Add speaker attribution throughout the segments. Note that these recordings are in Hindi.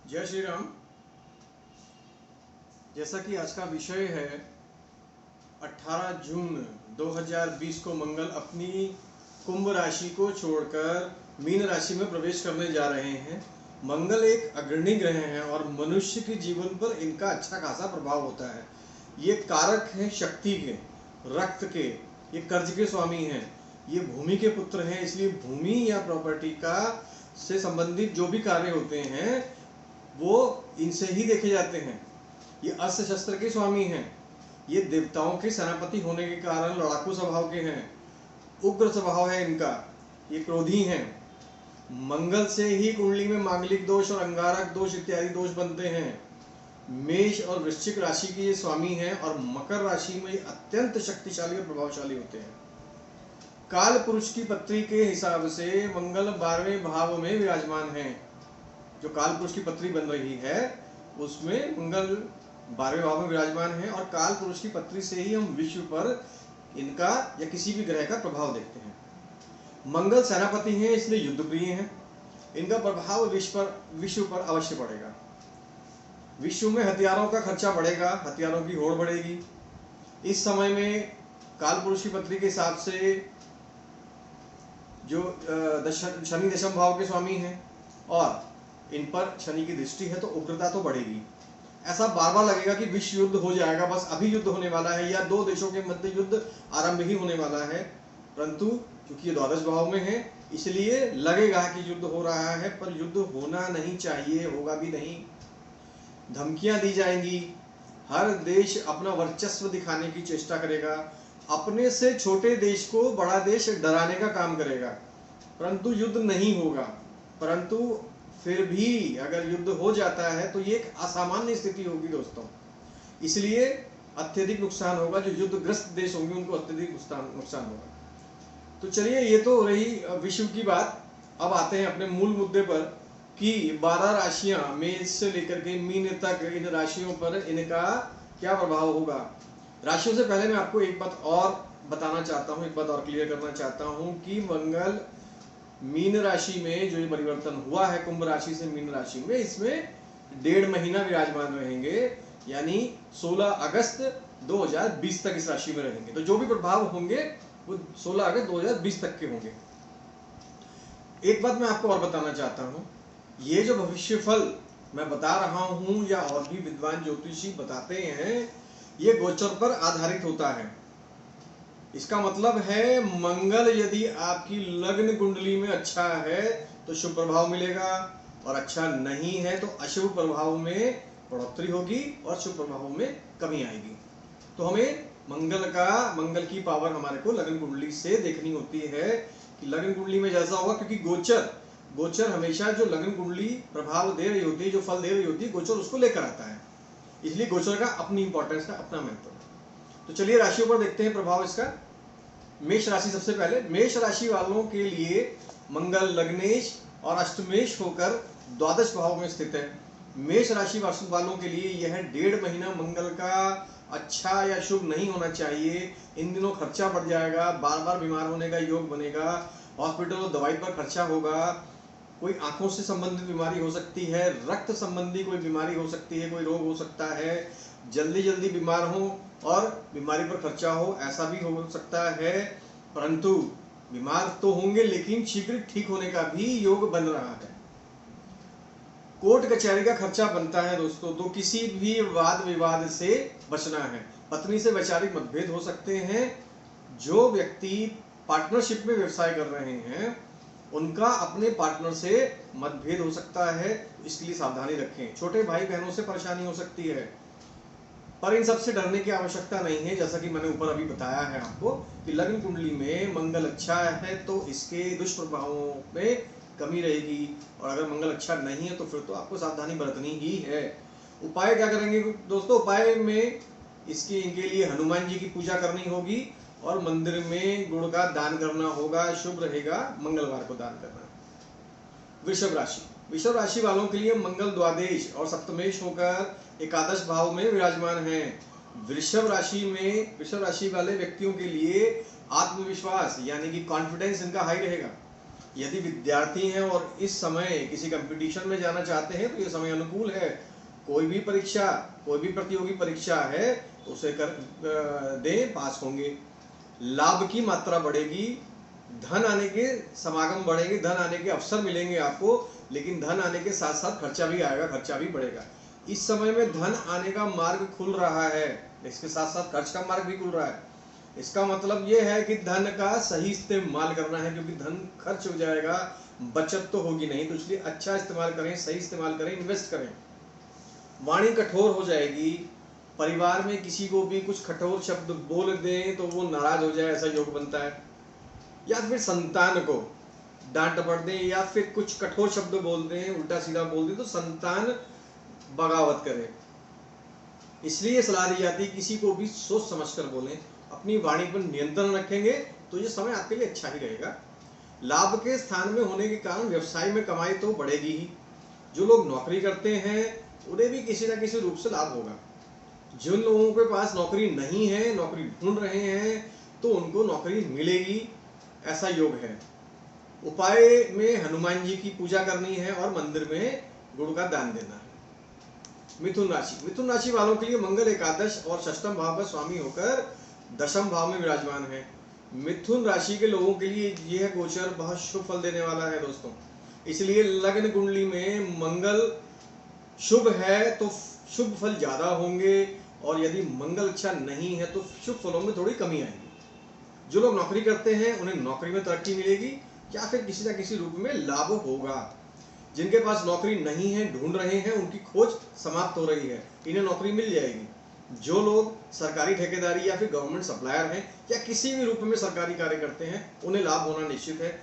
Speaker 1: जय श्री राम। जैसा कि आज का विषय है, 18 जून 2020 को मंगल अपनी कुंभ राशि को छोड़कर मीन राशि में प्रवेश करने जा रहे हैं। मंगल एक अग्रणी ग्रह है और मनुष्य के जीवन पर इनका अच्छा खासा प्रभाव होता है। ये कारक हैं शक्ति के, रक्त के, ये कर्ज के स्वामी हैं, ये भूमि के पुत्र हैं। इसलिए भूमि या प्रॉपर्टी का से संबंधित जो भी कार्य होते हैं वो इनसे ही देखे जाते हैं। ये अस्त्र शस्त्र के स्वामी हैं। ये देवताओं के सेनापति होने के कारण लड़ाकू स्वभाव के हैं, उग्र स्वभाव है इनका, ये क्रोधी हैं। मंगल से ही कुंडली में मांगलिक दोष और अंगारक दोष इत्यादि दोष बनते हैं। मेष और वृश्चिक राशि के ये स्वामी हैं और मकर राशि में अत्यंत शक्तिशाली और प्रभावशाली होते हैं। काल पुरुष की पत्री के हिसाब से मंगल 12वें भाव में विराजमान है। जो काल पुरुष की पत्री बन रही है उसमें मंगल 12वें भाव में विराजमान है और काल पुरुष की पत्री से ही हम विश्व पर इनका या किसी भी ग्रह का प्रभाव देखते हैं। मंगल सेनापति हैं, इसलिए युद्ध प्रिय हैं। इनका प्रभाव विश्व पर अवश्य पड़ेगा। विश्व में हथियारों का खर्चा बढ़ेगा, हथियारों की होड़ बढ़ेगी। इस समय में काल पुरुष की पत्री के हिसाब से जो शनि दशम भाव के स्वामी हैं और इन पर शनि की दृष्टि है तो उग्रता तो बढ़ेगी। ऐसा बार बार लगेगा कि विश्व युद्ध हो जाएगा, बस अभी युद्ध होने वाला है या दो देशों के मध्य युद्ध आरंभ ही होने वाला है। परंतु क्योंकि ये द्वादश भाव में है इसलिए लगेगा कि युद्ध हो रहा है, पर युद्ध होना नहीं चाहिए, होगा भी नहीं। धमकियां दी जाएंगी, हर देश अपना वर्चस्व दिखाने की चेष्टा करेगा, अपने से छोटे देश को बड़ा देश डराने का काम करेगा, परंतु युद्ध नहीं होगा। परंतु फिर भी अगर युद्ध हो जाता है तो ये एक असामान्य स्थिति होगी दोस्तों, इसलिए अत्यधिक नुकसान होगा। जो युद्धग्रस्त देश होंगे उनको अत्यधिक नुकसान होगा। तो चलिए, ये तो रही विश्व की बात। अब आते हैं अपने मूल मुद्दे पर कि 12 राशियां मेष से लेकर के मीन तक, इन राशियों पर इनका क्या प्रभाव होगा। राशियों से पहले मैं आपको एक बात और बताना चाहता हूँ, एक बात और क्लियर करना चाहता हूँ कि मंगल मीन राशि में जो ये परिवर्तन हुआ है कुंभ राशि से मीन राशि में, इसमें 1.5 महीना विराजमान रहेंगे, यानी 16 अगस्त 2020 तक इस राशि में रहेंगे। तो जो भी प्रभाव होंगे वो 16 अगस्त 2020 तक के होंगे। एक बात मैं आपको और बताना चाहता हूँ, ये जो भविष्य फल मैं बता रहा हूँ या और भी विद्वान ज्योतिषी बताते हैं, ये गोचर पर आधारित होता है। इसका मतलब है मंगल यदि आपकी लग्न कुंडली में अच्छा है तो शुभ प्रभाव मिलेगा, और अच्छा नहीं है तो अशुभ प्रभाव में बढ़ोतरी होगी और शुभ प्रभावों में कमी आएगी। तो हमें मंगल की पावर हमारे को लग्न कुंडली से देखनी होती है कि लग्न कुंडली में जैसा होगा, क्योंकि गोचर हमेशा जो लग्न कुंडली प्रभाव दे रही होती है, जो फल दे रही होती है, गोचर उसको लेकर आता है। इसलिए गोचर का अपनी इंपॉर्टेंस है, अपना महत्व है। तो चलिए राशियों पर देखते हैं प्रभाव इसका। मेष राशि सबसे पहले। मेष राशि वालों के लिए मंगल लग्नेश और अष्टमेश होकर द्वादश भाव में स्थित है। मेष राशि वालों के लिए यह 1.5 महीना मंगल का अच्छा या शुभ नहीं होना चाहिए। इन दिनों खर्चा बढ़ जाएगा, बार बार बीमार होने का योग बनेगा, हॉस्पिटल और दवाई पर खर्चा होगा, कोई आंखों से संबंधित बीमारी हो सकती है, रक्त संबंधी कोई बीमारी हो सकती है, कोई रोग हो सकता है, जल्दी बीमार हो और बीमारी पर खर्चा हो, ऐसा भी हो सकता है। परंतु बीमार तो होंगे लेकिन शीघ्र ठीक होने का भी योग बन रहा है। कोर्ट कचहरी का खर्चा बनता है दोस्तों, तो किसी भी वाद विवाद से बचना है। पत्नी से वैचारिक मतभेद हो सकते हैं। जो व्यक्ति पार्टनरशिप में व्यवसाय कर रहे हैं उनका अपने पार्टनर से मतभेद हो सकता है, इसके लिए सावधानी रखें। छोटे भाई बहनों से परेशानी हो सकती है, पर इन सबसे डरने की आवश्यकता नहीं है। जैसा कि मैंने ऊपर अभी बताया है आपको कि लग्न कुंडली में मंगल अच्छा है तो इसके दुष्प्रभावों में कमी रहेगी, और अगर मंगल अच्छा नहीं है तो फिर तो आपको सावधानी बरतनी ही है। उपाय क्या करेंगे दोस्तों? उपाय में इनके लिए हनुमान जी की पूजा करनी होगी और मंदिर में गुड़ का दान करना होगा, शुभ रहेगा मंगलवार को दान करना। वृषभ राशि वालों के लिए मंगल द्वादश और सप्तमेश होकर एकादश भाव में विराजमान है। वृषभ राशि वाले व्यक्तियों के लिए आत्मविश्वास यानी कि कॉन्फिडेंस इनका हाई रहेगा। यदि विद्यार्थी हैं और इस समय किसी कंपटीशन में जाना चाहते हैं तो ये समय अनुकूल है। कोई भी परीक्षा, कोई भी प्रतियोगी परीक्षा है उसे कर दें, पास होंगे। लाभ की मात्रा बढ़ेगी, धन आने के समागम बढ़ेंगे, धन आने के अवसर मिलेंगे आपको, लेकिन धन आने के साथ साथ खर्चा भी आएगा, खर्चा भी बढ़ेगा। इस समय में धन आने का मार्ग खुल रहा है, इसके साथ साथ खर्च का मार्ग भी खुल रहा है। इसका मतलब यह है कि धन का सही इस्तेमाल करना है, क्योंकि धन खर्च हो जाएगा, बचत तो होगी नहीं। तो इसलिए अच्छा इस्तेमाल करें, सही इस्तेमाल करें, इन्वेस्ट करें। वाणी कठोर हो जाएगी, परिवार में किसी को भी कुछ कठोर शब्द बोल दें तो वो नाराज हो जाए, ऐसा योग बनता है। या फिर संतान को डांट पड़ दें या फिर कुछ कठोर शब्द बोल दें, उल्टा सीधा बोल दें, तो संतान बगावत करे। इसलिए सलाह दी जाती है किसी को भी सोच समझकर बोलें, अपनी वाणी पर नियंत्रण रखेंगे तो ये समय आपके लिए अच्छा ही रहेगा। लाभ के स्थान में होने के कारण व्यवसाय में कमाई तो बढ़ेगी ही। जो लोग नौकरी करते हैं उन्हें भी किसी न किसी रूप से लाभ होगा। जिन लोगों के पास नौकरी नहीं है, नौकरी ढूंढ रहे हैं, तो उनको नौकरी मिलेगी, ऐसा योग है। उपाय में हनुमान जी की पूजा करनी है और मंदिर में गुड़ का दान देना है। मिथुन राशि, मिथुन राशि वालों के लिए मंगल एकादश और षष्ठम भाव का स्वामी होकर दशम भाव में विराजमान है। मिथुन राशि के लोगों के लिए यह गोचर बहुत शुभ फल देने वाला है दोस्तों। इसलिए लग्न कुंडली में मंगल शुभ है तो शुभ फल ज्यादा होंगे, और यदि मंगल अच्छा नहीं है तो शुभ फलों में थोड़ी कमी आएगी। जो लोग नौकरी करते हैं उन्हें नौकरी में तरक्की मिलेगी या फिर किसी न किसी रूप में लाभ होगा। जिनके पास नौकरी नहीं है, ढूंढ रहे हैं, उनकी खोज समाप्त हो रही है, इन्हें नौकरी मिल जाएगी। जो लोग सरकारी ठेकेदारी या फिर गवर्नमेंट सप्लायर हैं या किसी भी रूप में सरकारी कार्य करते हैं, उन्हें लाभ होना निश्चित है।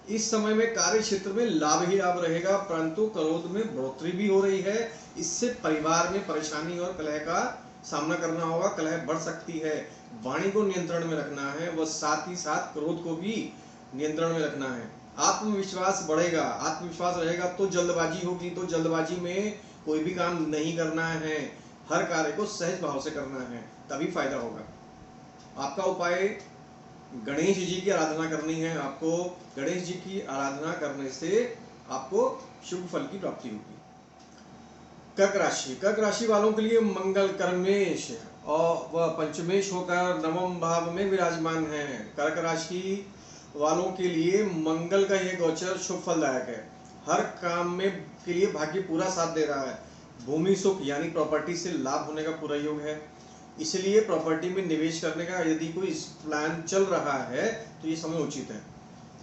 Speaker 1: इस समय में कार्य क्षेत्र में लाभ ही लाभ रहेगा, परंतु क्रोध में बढ़ोतरी भी हो रही है। इससे परिवार में परेशानी और कलह का सामना करना होगा, कलह बढ़ सकती है। वाणी को नियंत्रण में रखना है, वह साथ ही साथ क्रोध को भी नियंत्रण में रखना है। आत्मविश्वास बढ़ेगा, आत्मविश्वास रहेगा तो जल्दबाजी होगी, तो जल्दबाजी में कोई भी काम नहीं करना है, हर कार्य को सहज भाव से करना है, तभी फायदा होगा। आपका उपाय गणेश जी की आराधना करनी है। आपको गणेश जी की आराधना करने से आपको शुभ फल की प्राप्ति होगी। कर्क राशि, कर्क राशि वालों के लिए मंगल कर्मेश और वह पंचमेश होकर नवम भाव में विराजमान है। कर्क राशि वालों के लिए मंगल का यह गोचर शुभ फलदायक है। हर काम में के लिए भाग्य पूरा साथ दे रहा है। भूमि सुख यानी प्रॉपर्टी से लाभ होने का पूरा योग है। इसलिए प्रॉपर्टी में निवेश करने का यदि कोई प्लान चल रहा है तो ये समय उचित है।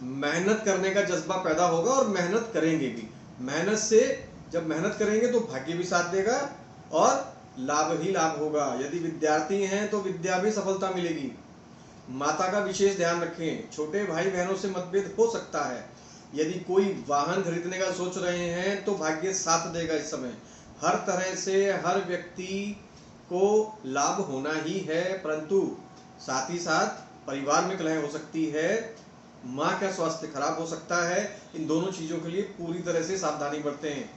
Speaker 1: मेहनत करने का जज्बा पैदा होगा और मेहनत करेंगे भी। मेहनत से जब मेहनत करेंगे तो भाग्य भी साथ देगा और लाभ ही लाभ होगा। यदि विद्यार्थी हैं तो विद्या भी सफलता मिलेगी। माता का विशेष ध्यान रखें। छोटे भाई बहनों से मतभेद हो सकता है। यदि कोई वाहन खरीदने का सोच रहे हैं तो भाग्य साथ देगा। इस समय हर तरह से हर व्यक्ति को लाभ होना ही है, परंतु साथ ही साथ परिवार में कलह हो सकती है, माँ का स्वास्थ्य खराब हो सकता है। इन दोनों चीजों के लिए पूरी तरह से सावधानी बरतें।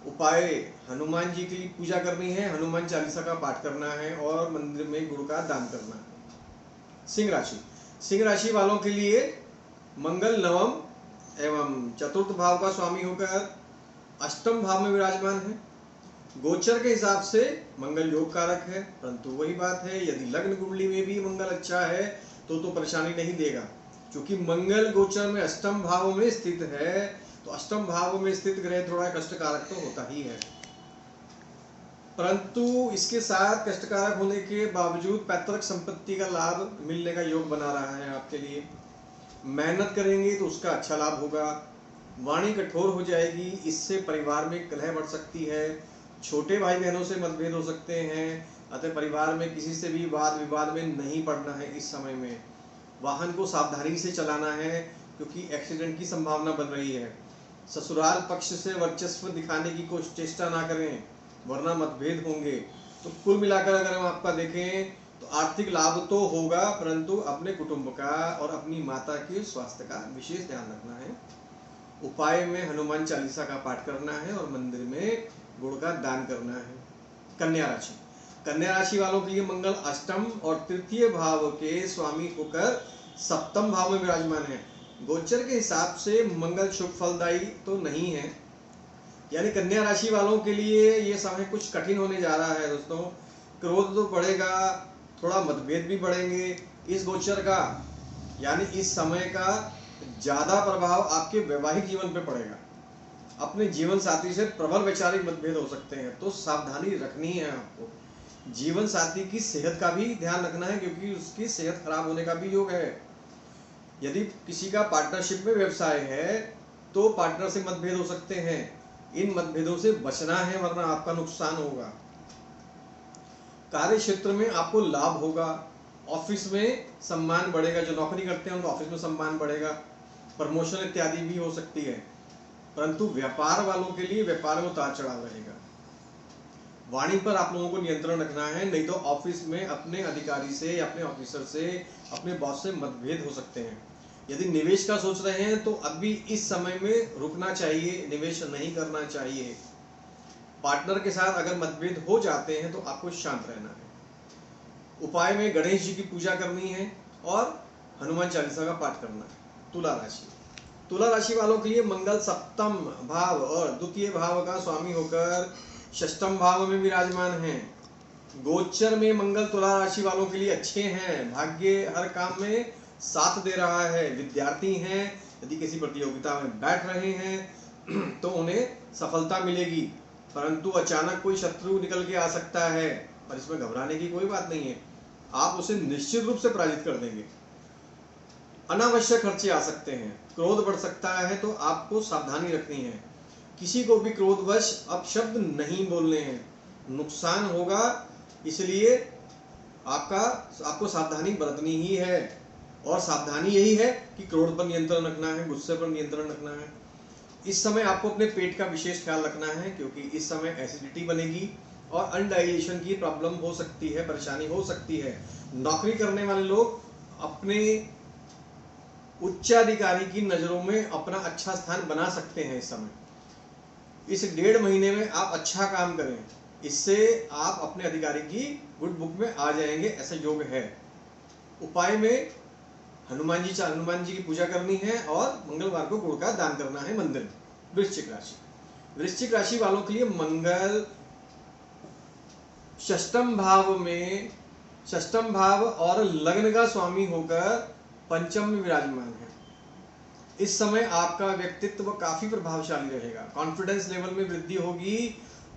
Speaker 1: उपाय हनुमान जी की पूजा करनी है, हनुमान चालीसा का पाठ करना है और मंदिर में गुड़ का दान करना है। सिंह राशि, सिंह राशि वालों के लिए मंगल नवम एवं चतुर्थ भाव का स्वामी होकर अष्टम भाव में विराजमान है। गोचर के हिसाब से मंगल योग कारक है, परंतु वही बात है, यदि लग्न कुंडली में भी मंगल अच्छा है तो परेशानी नहीं देगा। क्योंकि मंगल गोचर में अष्टम भाव में स्थित है, तो अष्टम भाव में स्थित ग्रह थोड़ा कष्टकारक तो होता ही है, परंतु इसके साथ कष्टकारक होने के बावजूद पैतृक संपत्ति का लाभ मिलने का योग बना रहा है आपके लिए। मेहनत करेंगे तो उसका अच्छा लाभ होगा। वाणी कठोर हो जाएगी, इससे परिवार में कलह बढ़ सकती है। छोटे भाई बहनों से मतभेद हो सकते हैं, अतः परिवार में किसी से भी वाद विवाद में नहीं पड़ना है। इस समय में वाहन को सावधानी से चलाना है, क्योंकि एक्सीडेंट की संभावना बन रही है। ससुराल पक्ष से वर्चस्व दिखाने की कोशिश चेष्टा ना करें, वरना मतभेद होंगे। तो कुल मिलाकर अगर हम आपका देखें तो आर्थिक लाभ तो होगा, परंतु अपने कुटुंब का और अपनी माता के स्वास्थ्य का विशेष ध्यान रखना है। उपाय में हनुमान चालीसा का पाठ करना है और मंदिर में गुड़ का दान करना है। कन्या राशि, कन्या राशि वालों के लिए मंगल अष्टम और तृतीय भाव के स्वामी होकर सप्तम भाव में विराजमान है। गोचर के हिसाब से मंगल शुभ फलदायी तो नहीं है, यानी कन्या राशि वालों के लिए ये समय कुछ कठिन होने जा रहा है दोस्तों। क्रोध तो बढ़ेगा, थोड़ा मतभेद भी बढ़ेंगे। इस गोचर का यानी इस समय का ज्यादा प्रभाव आपके वैवाहिक जीवन पे पड़ेगा। अपने जीवन साथी से प्रबल वैचारिक मतभेद हो सकते हैं, तो सावधानी रखनी है आपको। जीवन साथी की सेहत का भी ध्यान रखना है, क्योंकि उसकी सेहत खराब होने का भी योग है। यदि किसी का पार्टनरशिप में व्यवसाय है तो पार्टनर से मतभेद हो सकते हैं। इन मतभेदों से बचना है, वरना आपका नुकसान होगा। कार्य क्षेत्र में आपको लाभ होगा, ऑफिस में सम्मान बढ़ेगा। जो नौकरी करते हैं उनको ऑफिस में सम्मान बढ़ेगा, प्रमोशन इत्यादि भी हो सकती है। परंतु व्यापार वालों के लिए व्यापार में उतार चढ़ाव रहेगा। वाणी पर आप लोगों को नियंत्रण रखना है, नहीं तो ऑफिस में अपने अधिकारी से या अपने ऑफिसर से, अपने बॉस से मतभेद हो सकते हैं। यदि निवेश का सोच रहे हैं तो अभी इस समय में रुकना चाहिए, निवेश नहीं करना चाहिए। पार्टनर के साथ अगर मतभेद हो जाते हैं तो आपको शांत रहना है। उपाय में गणेश जी की पूजा करनी है और हनुमान चालीसा का पाठ करना है। तुला राशि, तुला राशि वालों के लिए मंगल सप्तम भाव और द्वितीय भाव का स्वामी होकर षष्ठम भाव में विराजमान है। गोचर में मंगल तुला राशि वालों के लिए अच्छे हैं, भाग्य हर काम में साथ दे रहा है। विद्यार्थी हैं, यदि किसी प्रतियोगिता में बैठ रहे हैं तो उन्हें सफलता मिलेगी, परंतु अचानक कोई शत्रु निकल के आ सकता है, पर इसमें घबराने की कोई बात नहीं है। आप उसे निश्चित रूप से पराजित कर देंगे। अनावश्यक खर्चे आ सकते हैं, क्रोध बढ़ सकता है, तो आपको सावधानी रखनी है। किसी को भी क्रोधवश अपशब्द नहीं बोलने हैं, नुकसान होगा। इसलिए आपको सावधानी बरतनी ही है, और सावधानी यही है कि क्रोध पर नियंत्रण रखना है, गुस्से पर नियंत्रण रखना है। इस समय आपको अपने पेट का विशेष ख्याल रखना है, क्योंकि इस समय एसिडिटी बनेगी और अनडाइजेशन की प्रॉब्लम हो सकती है, परेशानी हो सकती है। नौकरी करने वाले लोग अपने उच्चाधिकारी की नजरों में अपना अच्छा स्थान बना सकते हैं। इस समय इस 1.5 महीने में आप अच्छा काम करें, इससे आप अपने अधिकारी की गुड बुक में आ जाएंगे, ऐसा योग है। उपाय में हनुमान जी की पूजा करनी है और मंगलवार को गुड़ का दान करना है मंदिर में। वृश्चिक राशि, वृश्चिक राशि वालों के लिए मंगल षष्ठम भाव और लग्न का स्वामी होकर पंचम में विराजमान है। इस समय आपका व्यक्तित्व काफी प्रभावशाली रहेगा, कॉन्फिडेंस लेवल में वृद्धि होगी।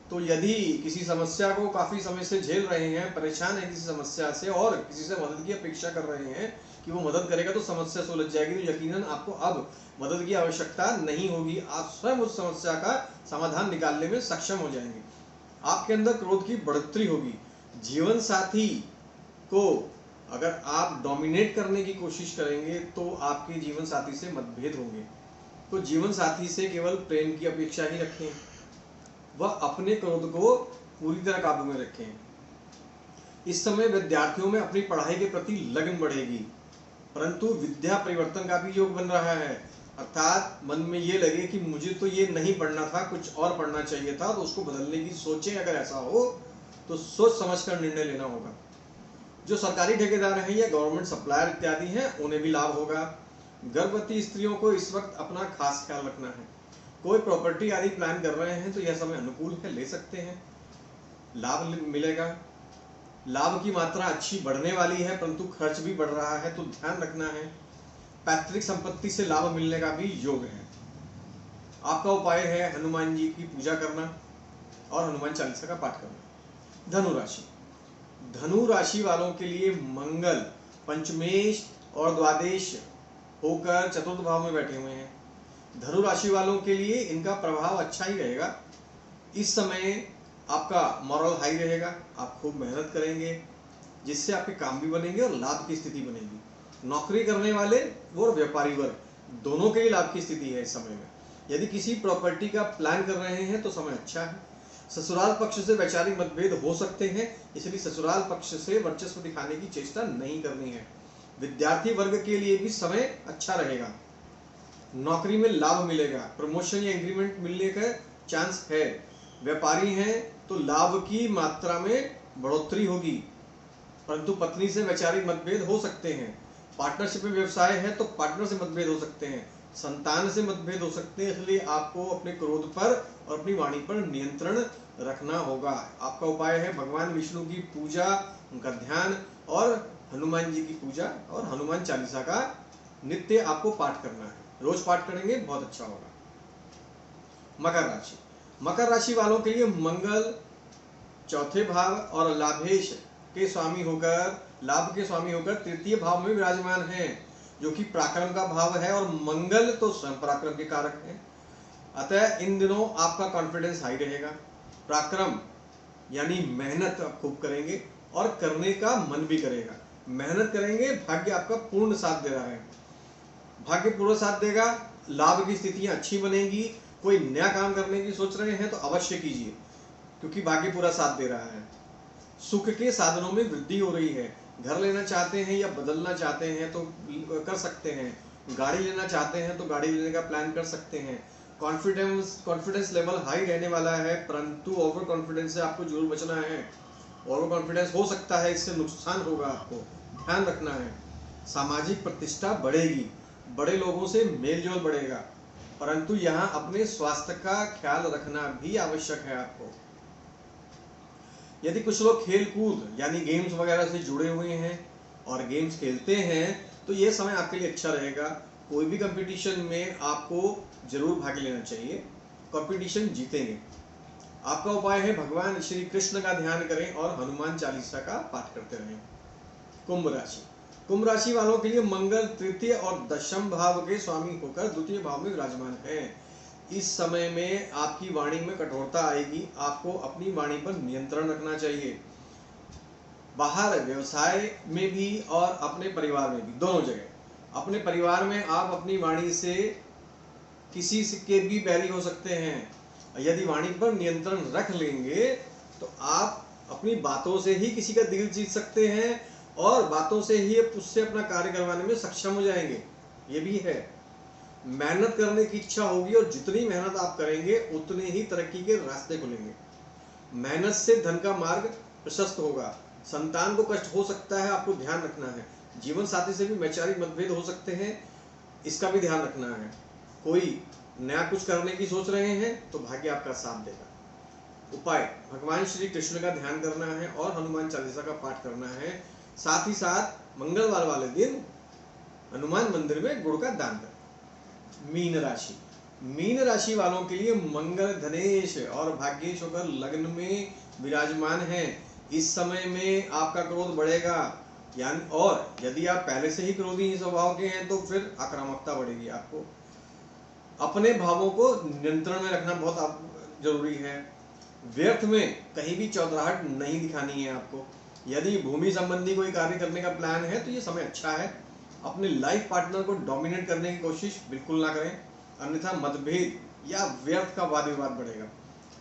Speaker 1: तो यदि किसी समस्या को काफी समय से झेल रहे हैं, परेशान है किसी समस्या से और किसी से मदद की अपेक्षा कर रहे हैं कि वो मदद करेगा तो समस्या सुलझ जाएगी, तो यकीनन आपको अब मदद की आवश्यकता नहीं होगी। आप स्वयं उस समस्या का समाधान निकालने में सक्षम हो जाएंगे। आपके अंदर क्रोध की बढ़ोतरी होगी। जीवन साथी को अगर आप डोमिनेट करने की कोशिश करेंगे तो आपके जीवन साथी से मतभेद होंगे। तो जीवन साथी से केवल प्रेम की अपेक्षा ही रखें, वह अपने क्रोध को पूरी तरह काबू में रखें। इस समय विद्यार्थियों में अपनी पढ़ाई के प्रति लगन बढ़ेगी, परंतु विद्या परिवर्तन का भी योग बन रहा है। अर्थात मन में ये लगे कि मुझे तो ये नहीं पढ़ना था, कुछ और पढ़ना चाहिए था, तो उसको बदलने की सोचें। अगर ऐसा हो तो सोच समझकर निर्णय लेना होगा। जो सरकारी ठेकेदार हैं या गवर्नमेंट सप्लायर इत्यादि हैं, उन्हें भी लाभ होगा। गर्भवती स्त्रियों को इस वक्त अपना खास ख्याल रखना है। कोई प्रॉपर्टी आदि प्लान कर रहे हैं तो यह समय अनुकूल है, ले सकते हैं, लाभ मिलेगा। लाभ की मात्रा अच्छी बढ़ने वाली है, परंतु खर्च भी बढ़ रहा है, तो ध्यान रखना है। पैतृक संपत्ति से लाभ मिलने का भी योग है। आपका उपाय है हनुमान जी की पूजा करना और हनुमान चालीसा का पाठ करना। धनु राशि, धनु राशि वालों के लिए मंगल पंचमेश और द्वादश होकर चतुर्थ भाव में बैठे हुए हैं। धनु राशि वालों के लिए इनका प्रभाव अच्छा ही रहेगा। इस समय आपका मॉरल हाई रहेगा, आप खूब मेहनत करेंगे, जिससे आपके काम भी बनेंगे और लाभ की स्थिति बनेगी। नौकरी करने वाले और व्यापारी वर्ग दोनों के लिए लाभ की स्थिति है इस समय में। यदि किसी प्रॉपर्टी का प्लान कर रहे हैं तो समय अच्छा है। ससुराल पक्ष से वैचारिक मतभेद हो सकते हैं, इसलिए ससुराल पक्ष से वर्चस्व दिखाने की चेष्टा नहीं करनी है। विद्यार्थी वर्ग के लिए भी समय अच्छा रहेगा। नौकरी में लाभ मिलेगा, प्रमोशन या इंक्रीमेंट मिलने का चांस है। व्यापारी हैं तो लाभ की मात्रा में बढ़ोतरी होगी, परंतु पत्नी से वैचारिक मतभेद हो सकते हैं। पार्टनरशिप में व्यवसाय है तो पार्टनर से मतभेद हो सकते हैं, संतान से मतभेद हो सकते हैं, इसलिए आपको अपने क्रोध पर और अपनी वाणी पर नियंत्रण रखना होगा। आपका उपाय है भगवान विष्णु की पूजा, उनका ध्यान और हनुमान जी की पूजा और हनुमान चालीसा का नित्य आपको पाठ करना है। रोज पाठ करेंगे बहुत अच्छा होगा। मकर राशि, मकर राशि वालों के लिए मंगल चौथे भाव और लाभेश के स्वामी होकर, लाभ के स्वामी होकर तृतीय भाव में विराजमान है, जो कि पराक्रम का भाव है, और मंगल तो स्वयं पराक्रम के कारक है। अतः इन दिनों आपका कॉन्फिडेंस हाई रहेगा। पराक्रम यानी मेहनत आप खूब करेंगे और करने का मन भी करेगा। मेहनत करेंगे, भाग्य आपका पूर्ण साथ दे रहा है, भाग्य पूरा साथ देगा, लाभ की स्थितियां अच्छी बनेगी। कोई नया काम करने की सोच रहे हैं तो अवश्य कीजिए, क्योंकि भाग्य पूरा साथ दे रहा है। सुख के साधनों में वृद्धि हो रही है। घर लेना चाहते हैं या बदलना चाहते हैं तो कर सकते हैं, गाड़ी लेना चाहते हैं तो गाड़ी लेने का प्लान कर सकते हैं। कॉन्फिडेंस लेवल हाई रहने वाला है, परंतु ओवर कॉन्फिडेंस से आपको जरूर बचना है। ओवर कॉन्फिडेंस हो सकता है, इससे नुकसान होगा, आपको ध्यान रखना है। सामाजिक प्रतिष्ठा बढ़ेगी, बड़े लोगों से मेल जोल बढ़ेगा, परंतु यहाँ अपने स्वास्थ्य का ख्याल रखना भी आवश्यक है आपको। यदि कुछ लोग खेल कूद यानी गेम्स वगैरह से जुड़े हुए हैं और गेम्स खेलते हैं तो ये समय आपके लिए अच्छा रहेगा। कोई भी कंपटीशन में आपको जरूर भाग लेना चाहिए, कंपटीशन जीतेंगे। आपका उपाय है भगवान श्री कृष्ण का ध्यान करें और हनुमान चालीसा का पाठ करते रहें। कुंभ राशि, कुंभ राशि वालों के लिए मंगल तृतीय और दशम भाव के स्वामी होकर द्वितीय भाव में विराजमान है। इस समय में आपकी वाणी में कठोरता आएगी, आपको अपनी वाणी पर नियंत्रण रखना चाहिए। बाहर व्यवसाय में भी और अपने परिवार में भी, दोनों जगह। अपने परिवार में आप अपनी वाणी से किसी के भी बैरी हो सकते हैं। यदि वाणी पर नियंत्रण रख लेंगे तो आप अपनी बातों से ही किसी का दिल जीत सकते हैं और बातों से ही उससे अपना कार्य करवाने में सक्षम हो जाएंगे। ये भी है, मेहनत करने की इच्छा होगी और जितनी मेहनत आप करेंगे उतने ही तरक्की के रास्ते खुलेंगे। मेहनत से धन का मार्ग प्रशस्त होगा। संतान को कष्ट हो सकता है, आपको ध्यान रखना है। जीवन साथी से भी वैचारिक मतभेद हो सकते हैं, इसका भी ध्यान रखना है। कोई नया कुछ करने की सोच रहे हैं तो भाग्य आपका साथ देगा। उपाय भगवान श्री कृष्ण का ध्यान करना है और हनुमान चालीसा का पाठ करना है। साथ ही साथ मंगलवार वाले दिन हनुमान मंदिर में गुड़ का दान करें। मीन राशि, मीन राशि वालों के लिए मंगल धनेश और भाग्येश होकर लग्न में विराजमान है। इस समय में आपका क्रोध बढ़ेगा, यानी और यदि आप पहले से ही क्रोधी स्वभाव के हैं तो फिर आक्रामकता बढ़ेगी। आपको अपने भावों को नियंत्रण में रखना बहुत जरूरी है। व्यर्थ में कहीं भी चौधराहट नहीं दिखानी है आपको। यदि भूमि संबंधी कोई कार्य करने का प्लान है तो ये समय अच्छा है। अपने लाइफ पार्टनर को डोमिनेट करने की कोशिश बिल्कुल ना करें, अन्यथा मतभेद या व्यर्थ का वाद विवाद बढ़ेगा।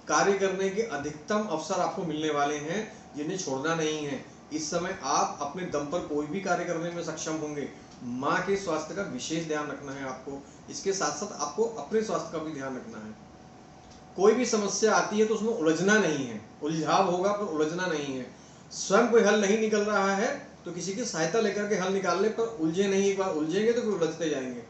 Speaker 1: कार्य करने के अधिकतम अवसर आपको मिलने वाले हैं, जिन्हें छोड़ना नहीं है। इस समय आप अपने दम पर कोई भी कार्य करने में सक्षम होंगे। माँ के स्वास्थ्य का विशेष ध्यान रखना है आपको। इसके साथ साथ आपको अपने स्वास्थ्य का भी ध्यान रखना है। कोई भी समस्या आती है तो उसमें उलझना नहीं है, उलझाव होगा पर उलझना नहीं है। स्वयं कोई हल नहीं निकल रहा है तो किसी की सहायता लेकर के हल निकालने पर उलझे नहीं। एक बार उलझेंगे तो फिर उलझते जाएंगे।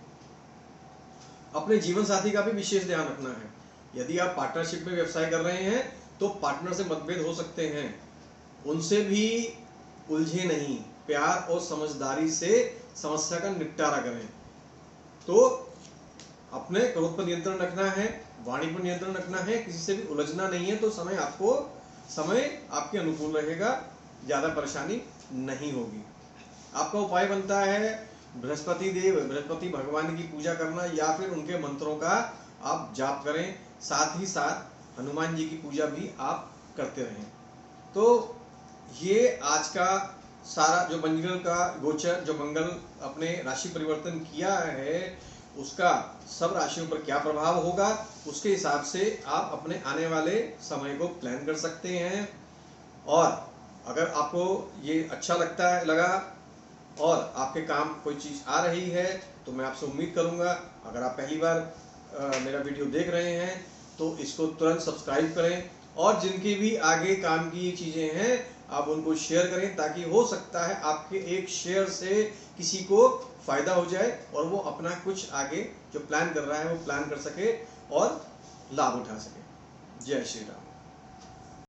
Speaker 1: अपने जीवन साथी का भी विशेष ध्यान रखना है। यदि आप पार्टनरशिप में व्यवसाय कर रहे हैं तो पार्टनर से मतभेद हो सकते हैं, उनसे भी उलझे नहीं। प्यार और समझदारी से समस्या का निपटारा करें। तो अपने क्रोध पर नियंत्रण रखना है, वाणी पर नियंत्रण रखना है, किसी से भी उलझना नहीं है। तो समय आपके अनुकूल रहेगा, ज्यादा परेशानी नहीं होगी। आपका उपाय बनता है बृहस्पति भगवान की पूजा करना या फिर उनके मंत्रों का आप जाप करें। साथ ही साथ हनुमान जी की पूजा भी आप करते रहें। तो ये आज का सारा जो मंगल का गोचर, जो मंगल अपने राशि परिवर्तन किया है, उसका सब राशियों पर क्या प्रभाव होगा, उसके हिसाब से आप अपने आने वाले समय को प्लान कर सकते हैं। और अगर आपको ये अच्छा लगा और आपके काम कोई चीज़ आ रही है तो मैं आपसे उम्मीद करूंगा, अगर आप पहली बार मेरा वीडियो देख रहे हैं तो इसको तुरंत सब्सक्राइब करें। और जिनकी भी आगे काम की चीज़ें हैं आप उनको शेयर करें, ताकि हो सकता है आपके एक शेयर से किसी को फायदा हो जाए और वो अपना कुछ आगे जो प्लान कर रहा है वो प्लान कर सके और लाभ उठा सके। जय श्री राम।